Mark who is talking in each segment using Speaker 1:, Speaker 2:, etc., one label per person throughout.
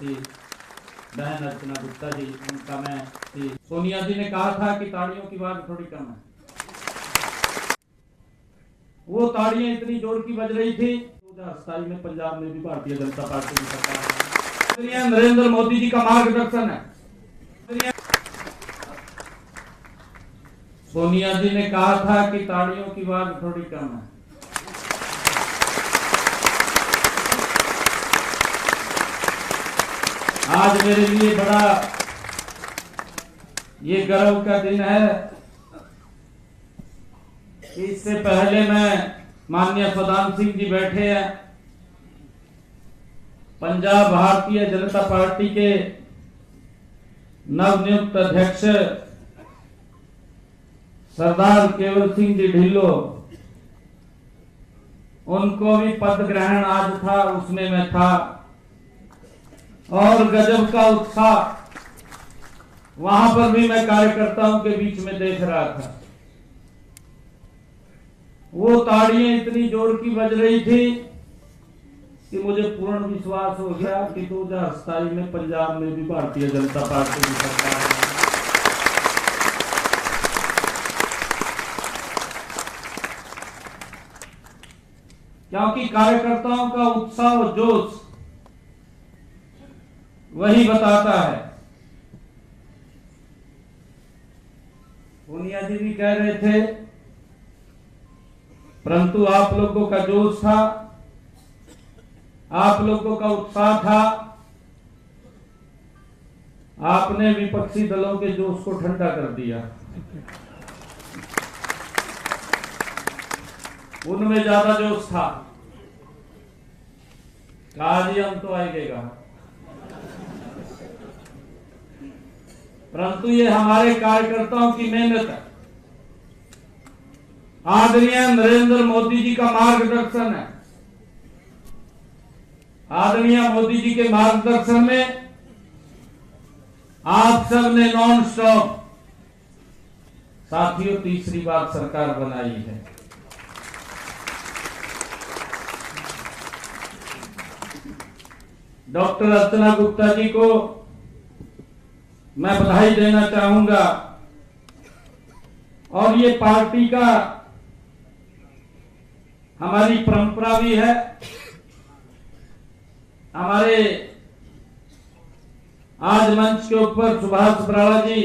Speaker 1: बहन अर्चना गुप्ता जी, उनका मैं सोनिया जी ने कहा था कि ताड़ियों की बात थोड़ी कम है, वो ताड़ियां इतनी जोर की बज रही थी। 2027 में पंजाब में भी भारतीय जनता पार्टी की सरकार है, नरेंद्र मोदी जी का मार्गदर्शन है। सोनिया जी ने कहा था कि ताड़ियों की बात थोड़ी कम है, आज मेरे लिए बड़ा ये गर्व का दिन है। इससे पहले मैं माननीय सदान सिंह जी बैठे हैं, पंजाब भारतीय जनता पार्टी के नवनियुक्त अध्यक्ष सरदार केवल सिंह जी ढिल्लो, उनको भी पद ग्रहण आज था, उसमें मैं था और गजब का उत्साह वहां पर भी मैं कार्यकर्ताओं के बीच में देख रहा था। वो ताड़ियां इतनी जोर की बज रही थी कि मुझे पूर्ण विश्वास हो गया कि 2027 में पंजाब में भी भारतीय जनता पार्टी की सरकार है। क्योंकि कार्यकर्ताओं का उत्साह और जोश वही बताता है। सोनिया जी भी कह रहे थे, परंतु आप लोगों का जोश था, आप लोगों का उत्साह था, आपने विपक्षी दलों के जोश को ठंडा कर दिया। उनमें ज्यादा जोश था, आज ही हम तो आएगा, परंतु ये हमारे कार्यकर्ताओं की मेहनत है, आदरणीय नरेंद्र मोदी जी का मार्गदर्शन है। आदरणीय मोदी जी के मार्गदर्शन में आप सब ने नॉन स्टॉप साथियों तीसरी बार सरकार बनाई है। डॉक्टर अर्चना गुप्ता जी को मैं बधाई देना चाहूंगा और ये पार्टी का हमारी परंपरा भी है। हमारे आज मंच के ऊपर सुभाष बराड़ा जी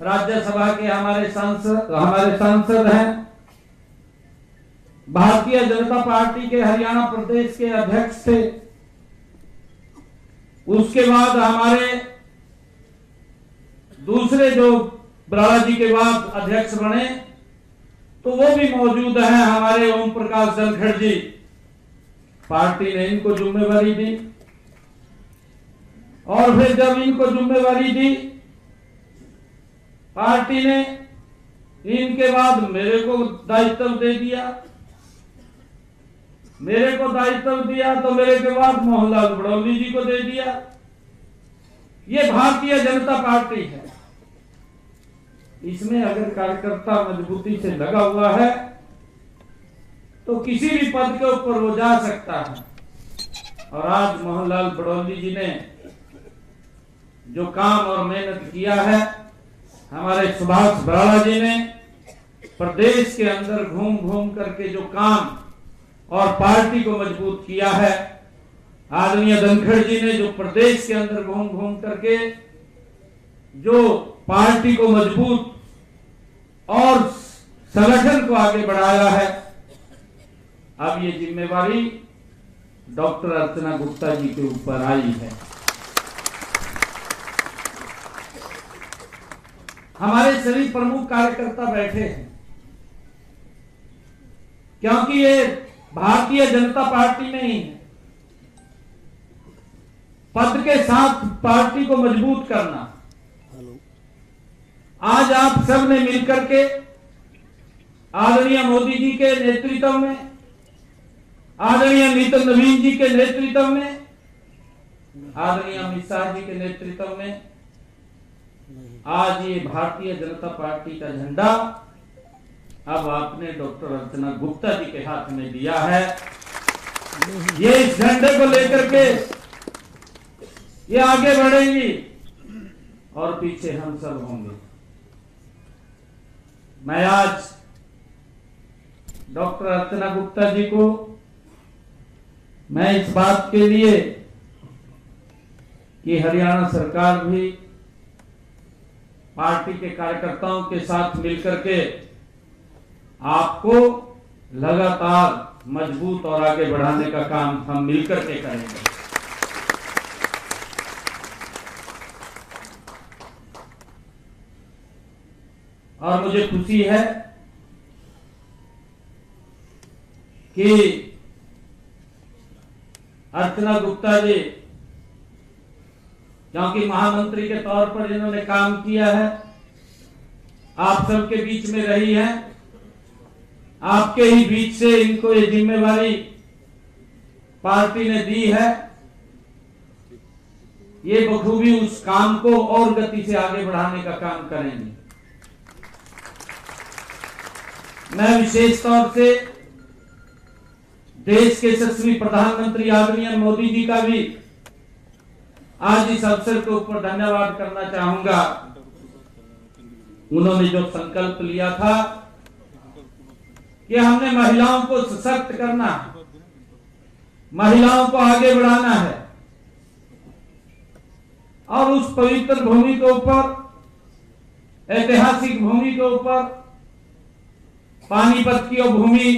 Speaker 1: राज्यसभा के हमारे सांसद हैं, भारतीय जनता पार्टी के हरियाणा प्रदेश के अध्यक्ष थे, उसके बाद हमारे दूसरे जो बराड़ा जी के बाद अध्यक्ष बने तो वो भी मौजूद हैं, हमारे ओम प्रकाश धनखड़ जी। पार्टी ने इनको जिम्मेवारी दी और फिर जब इनको जिम्मेवारी दी पार्टी ने, इनके बाद मेरे को दायित्व दे दिया। मेरे को दायित्व दिया तो मेरे के बाद मोहनलाल बड़ौली जी को दे दिया। ये भारतीय जनता पार्टी है, इसमें अगर कार्यकर्ता मजबूती से लगा हुआ है तो किसी भी पद के ऊपर वो जा सकता है। और आज मोहनलाल बड़ौली जी ने जो काम और मेहनत किया है, हमारे सुभाष बराड़ा जी ने प्रदेश के अंदर घूम घूम करके जो काम और पार्टी को मजबूत किया है, आदरणीय धनखड़ जी ने जो प्रदेश के अंदर घूम घूम करके जो पार्टी को मजबूत और संगठन को आगे बढ़ाया है, अब ये जिम्मेवारी डॉक्टर अर्चना गुप्ता जी के ऊपर आई है। हमारे सभी प्रमुख कार्यकर्ता बैठे हैं क्योंकि ये भारतीय जनता पार्टी में ही है। पद के साथ पार्टी को मजबूत करना, आज आप सब ने मिलकर के आदरणीय मोदी जी के नेतृत्व में, आदरणीय नितिन नवीन जी के नेतृत्व में, आदरणीय अमित शाह जी के नेतृत्व में आज ये भारतीय जनता पार्टी का झंडा अब आपने डॉक्टर अर्चना गुप्ता जी के हाथ में दिया है। ये इस झंडे को लेकर के ये आगे बढ़ेंगी और पीछे हम सब होंगे। मैं आज डॉक्टर अर्चना गुप्ता जी को मैं इस बात के लिए कि हरियाणा सरकार भी पार्टी के कार्यकर्ताओं के साथ मिलकर के आपको लगातार मजबूत और आगे बढ़ाने का काम हम मिलकर के करेंगे। और मुझे खुशी है कि अर्चना गुप्ता जी, क्योंकि महामंत्री के तौर पर जिन्होंने काम किया है, आप सबके बीच में रही है, आपके ही बीच से इनको ये जिम्मेवारी पार्टी ने दी है। ये बखूबी उस काम को और गति से आगे बढ़ाने का काम करेंगे। मैं विशेष तौर से देश के यशस्वी प्रधानमंत्री आदरणीय मोदी जी का भी आज इस अवसर के ऊपर धन्यवाद करना चाहूंगा। उन्होंने जो संकल्प लिया था कि हमने महिलाओं को सशक्त करना है, महिलाओं को आगे बढ़ाना है, और उस पवित्र भूमि के ऊपर, ऐतिहासिक भूमि के ऊपर, पानीपत की भूमि,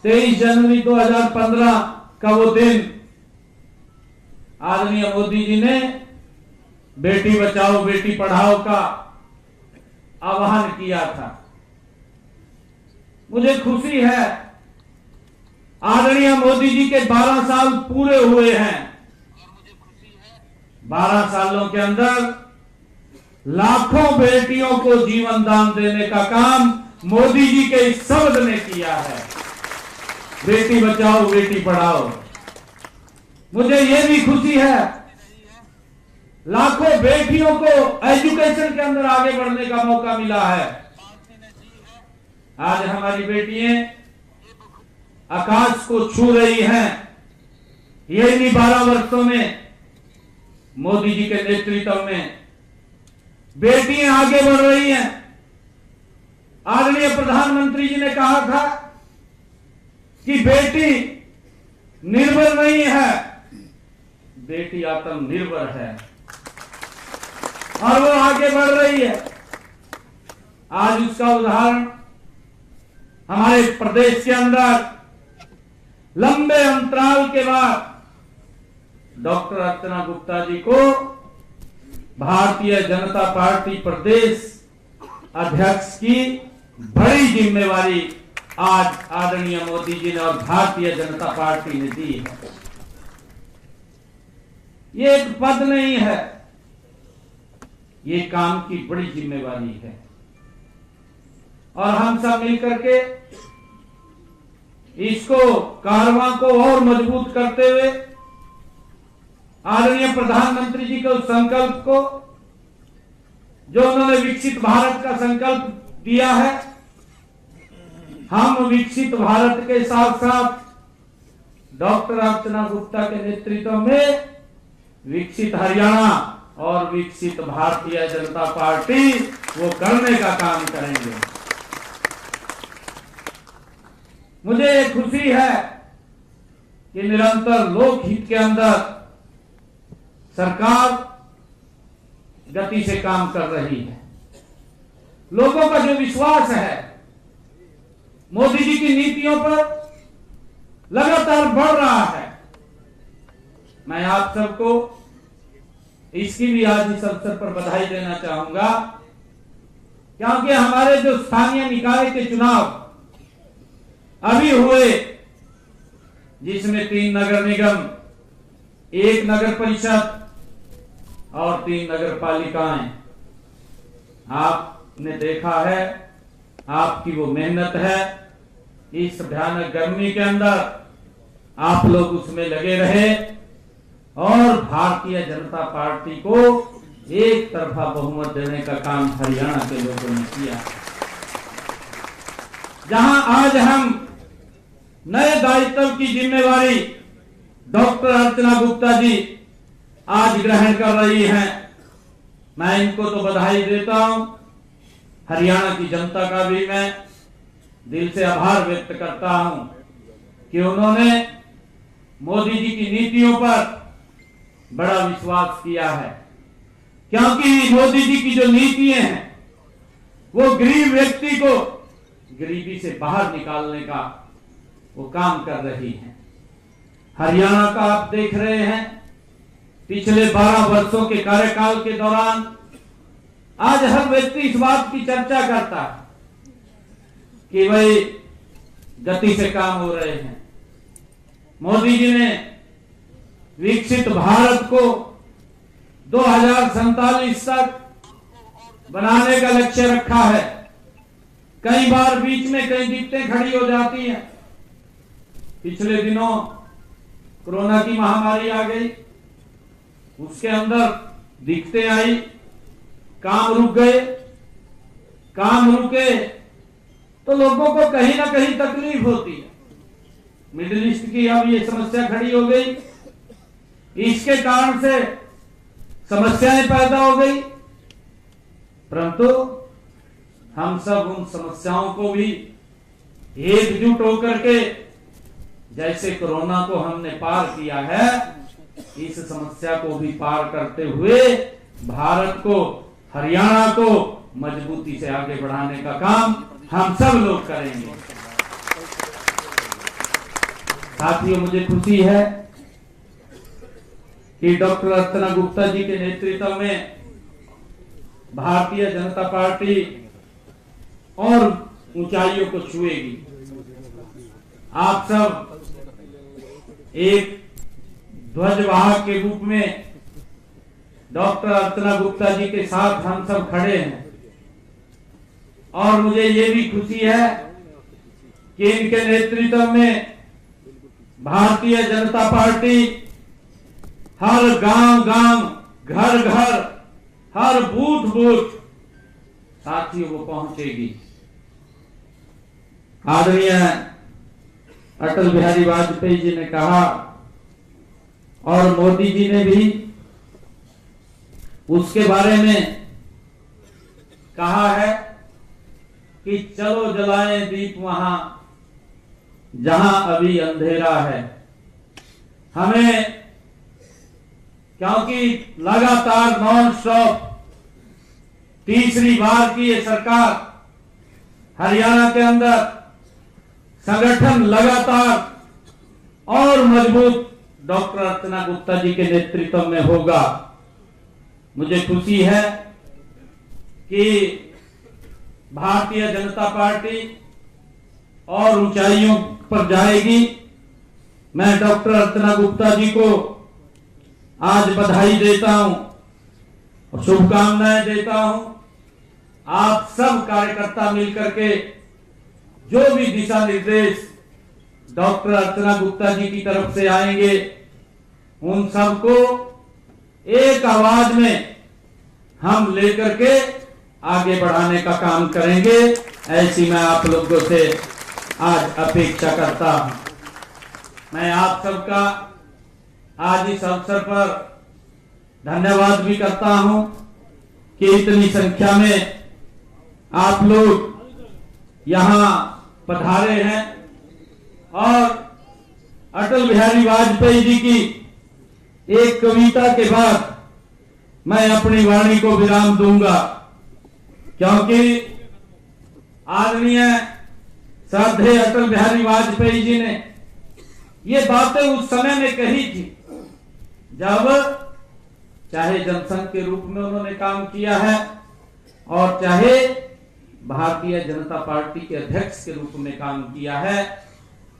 Speaker 1: 23 जनवरी 2015 का वो दिन आदरणीय मोदी जी ने बेटी बचाओ बेटी पढ़ाओ का आह्वान किया था। मुझे खुशी है आदरणीय मोदी जी के 12 साल पूरे हुए हैं। 12 सालों के अंदर लाखों बेटियों को जीवन दान देने का काम मोदी जी के इस शब्द ने किया है, बेटी बचाओ बेटी पढ़ाओ। मुझे यह भी खुशी है लाखों बेटियों को एजुकेशन के अंदर आगे बढ़ने का मौका मिला है। आज हमारी बेटियां आकाश को छू रही हैं। ये इन्हीं 12 वर्षों में मोदी जी के नेतृत्व में बेटियां आगे बढ़ रही हैं। आदरणीय प्रधानमंत्री जी ने कहा था कि बेटी निर्भर नहीं है, बेटी आत्मनिर्भर है, और वो आगे बढ़ रही है। आज उसका उदाहरण हमारे प्रदेश के अंदर लंबे अंतराल के बाद डॉक्टर अर्चना गुप्ता जी को भारतीय जनता पार्टी प्रदेश अध्यक्ष की बड़ी जिम्मेवारी आज आदरणीय मोदी जी ने और भारतीय जनता पार्टी ने दी है। ये एक पद नहीं है, ये काम की बड़ी जिम्मेवारी है, और हम सब मिलकर के इसको कारवां को और मजबूत करते हुए आदरणीय प्रधानमंत्री जी के उस संकल्प को, जो उन्होंने विकसित भारत का संकल्प दिया है, हम विकसित भारत के साथ साथ डॉक्टर अर्चना गुप्ता के नेतृत्व में विकसित हरियाणा और विकसित भारतीय जनता पार्टी वो करने का काम करेंगे। मुझे ये खुशी है कि निरंतर लोकहित के अंदर सरकार गति से काम कर रही है। लोगों का जो विश्वास है मोदी जी की नीतियों पर लगातार बढ़ रहा है। मैं आप सबको इसकी भी आज इस अवसर पर बधाई देना चाहूंगा, क्योंकि हमारे जो स्थानीय निकाय के चुनाव अभी हुए, जिसमें 3 नगर निगम, 1 नगर परिषद और 3 नगर पालिकाएं, आपने देखा है, आपकी वो मेहनत है। इस भयानक गर्मी के अंदर आप लोग उसमें लगे रहे और भारतीय जनता पार्टी को एक तरफा बहुमत देने का काम हरियाणा के लोगों ने किया। जहां आज हम नए दायित्व की जिम्मेवारी डॉक्टर अर्चना गुप्ता जी आज ग्रहण कर रही हैं। मैं इनको तो बधाई देता हूं। हरियाणा की जनता का भी मैं दिल से आभार व्यक्त करता हूं कि उन्होंने मोदी जी की नीतियों पर बड़ा विश्वास किया है, क्योंकि मोदी जी की जो नीतियां हैं वो गरीब व्यक्ति को गरीबी से बाहर निकालने का वो काम कर रही है। हरियाणा का आप देख रहे हैं, पिछले 12 वर्षों के कार्यकाल के दौरान आज हर व्यक्ति इस बात की चर्चा करता है कि भाई गति से काम हो रहे हैं। मोदी जी ने विकसित भारत को 2047 तक बनाने का लक्ष्य रखा है। कई बार बीच में कई दिक्कतें खड़ी हो जाती हैं। पिछले दिनों कोरोना की महामारी आ गई, उसके अंदर दिक्कतें आई, काम रुक गए। काम रुके तो लोगों को कहीं ना कहीं तकलीफ होती है। मिडिल ईस्ट की अब ये समस्या खड़ी हो गई, इसके कारण से समस्याएं पैदा हो गई, परंतु हम सब उन समस्याओं को भी एकजुट होकर के जैसे कोरोना को हमने पार किया है, इस समस्या को भी पार करते हुए भारत को, हरियाणा को मजबूती से आगे बढ़ाने का काम हम सब लोग करेंगे। साथियों, मुझे खुशी है कि डॉक्टर अर्चना गुप्ता जी के नेतृत्व में भारतीय जनता पार्टी और ऊंचाइयों को छुएगी। आप सब एक ध्वजवाहक के रूप में डॉक्टर अर्चना गुप्ता जी के साथ हम सब खड़े हैं, और मुझे ये भी खुशी है कि इनके नेतृत्व में भारतीय जनता पार्टी हर गांव-गांव, घर-घर, हर बूथ-बूथ साथियों को पहुंचेगी। आदरणीय अटल बिहारी वाजपेयी जी ने कहा, और मोदी जी ने भी उसके बारे में कहा है कि चलो जलाएं दीप वहां जहां अभी अंधेरा है। हमें, क्योंकि लगातार नॉन स्टॉप तीसरी बार की ये सरकार हरियाणा के अंदर संगठन लगातार और मजबूत डॉक्टर अर्चना गुप्ता जी के नेतृत्व में होगा। मुझे खुशी है कि भारतीय जनता पार्टी और ऊंचाइयों पर जाएगी। मैं डॉक्टर अर्चना गुप्ता जी को आज बधाई देता हूं और शुभकामनाएं देता हूं। आप सब कार्यकर्ता मिलकर के जो भी दिशा निर्देश डॉक्टर अर्चना गुप्ता जी की तरफ से आएंगे, उन सबको एक आवाज में हम लेकर के आगे बढ़ाने का काम करेंगे, ऐसी मैं आप लोगों से आज अपेक्षा करता हूं। मैं आप सबका आज इस अवसर पर धन्यवाद भी करता हूं कि इतनी संख्या में आप लोग यहां पधारे हैं और अटल बिहारी वाजपेयी जी की एक कविता के बाद मैं अपनी वाणी को विराम दूंगा, क्योंकि आदरणीय श्रद्धेय अटल बिहारी वाजपेयी जी ने ये बातें उस समय में कही थी जब चाहे जनसंघ के रूप में उन्होंने काम किया है और चाहे भारतीय जनता पार्टी के अध्यक्ष के रूप में काम किया है।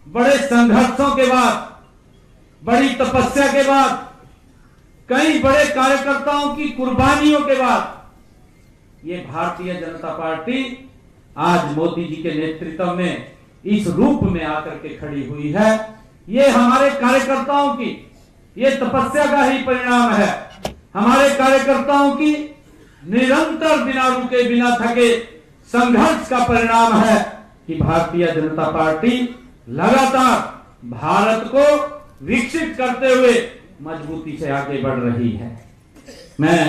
Speaker 1: बड़े संघर्षों के बाद, बड़ी तपस्या के बाद, कई बड़े कार्यकर्ताओं की कुर्बानियों के बाद ये भारतीय जनता पार्टी आज मोदी जी के नेतृत्व में इस रूप में आकर के खड़ी हुई है। ये हमारे कार्यकर्ताओं की ये तपस्या का ही परिणाम है। हमारे कार्यकर्ताओं की निरंतर बिना रुके बिना थके संघर्ष का परिणाम है कि भारतीय जनता पार्टी लगातार भारत को विकसित करते हुए मजबूती से आगे बढ़ रही है। मैं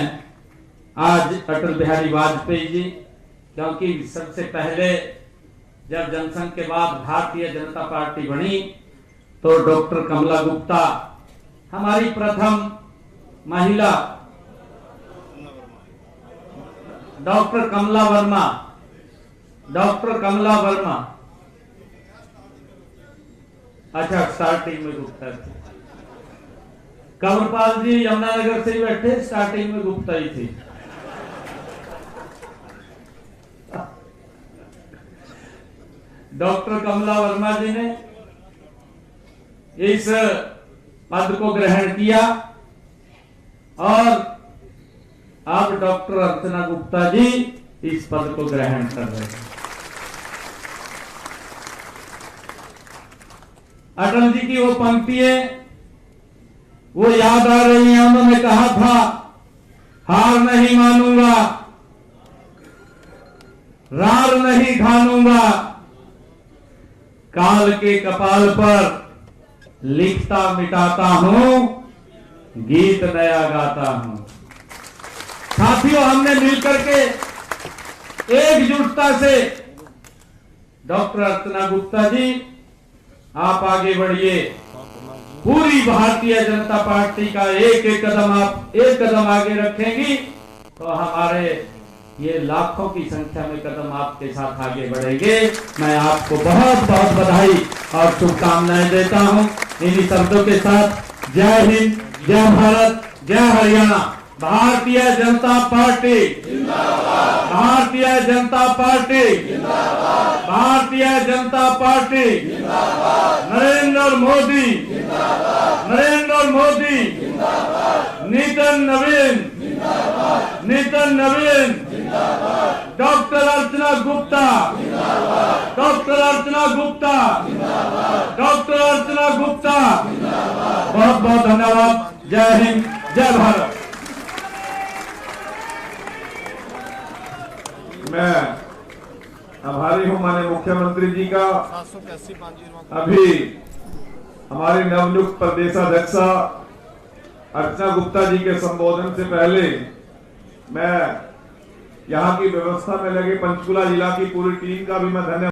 Speaker 1: आज अटल बिहारी वाजपेयी जी, क्योंकि सबसे पहले जब जनसंघ के बाद भारतीय जनता पार्टी बनी तो डॉक्टर कमला गुप्ता हमारी प्रथम महिला, डॉक्टर कमला वर्मा, अच्छा स्टार्टिंग में गुप्ता थी। कंवरपाल जी यमुनानगर से ही बैठे, स्टार्टिंग में गुप्ता ही थी। डॉक्टर कमला वर्मा जी ने इस पद को ग्रहण किया और अब डॉक्टर अर्चना गुप्ता जी इस पद को ग्रहण कर रहे हैं। अटल जी की वो पंक्तियां वो याद आ रही हैं। उन्होंने कहा था, हार नहीं मानूंगा, रार नहीं ठानूंगा, काल के कपाल पर लिखता मिटाता हूं, गीत नया गाता हूं। साथियों, हमने मिलकर के एकजुटता से डॉक्टर अर्चना गुप्ता जी आप आगे बढ़िए, पूरी भारतीय जनता पार्टी का एक कदम आगे रखेंगी तो हमारे ये लाखों की संख्या में कदम आपके साथ आगे बढ़ेंगे। मैं आपको बहुत बहुत बधाई और शुभकामनाएं देता हूं। इन्हीं शब्दों के साथ जय हिंद, जय भारत, जय हरियाणा। भारतीय जनता पार्टी जिंदाबाद, भारतीय जनता पार्टी जिंदाबाद, भारतीय जनता पार्टी जिंदाबाद, नरेंद्र मोदी जिंदाबाद, नरेंद्र मोदी जिंदाबाद, नितिन नवीन जिंदाबाद, नितिन नवीन जिंदाबाद, डॉक्टर अर्चना गुप्ता जिंदाबाद, डॉक्टर अर्चना गुप्ता जिंदाबाद, डॉक्टर अर्चना गुप्ता जिंदाबाद। बहुत बहुत धन्यवाद। जय हिंद, जय भारत।
Speaker 2: मैं आभारी हूं माननीय मुख्यमंत्री जी का। अभी हमारी नवनियुक्त प्रदेशाध्यक्षा अर्चना गुप्ता जी के संबोधन से पहले मैं यहां की व्यवस्था में लगे पंचकुला जिला की पूरी टीम का भी मैं धन्यवाद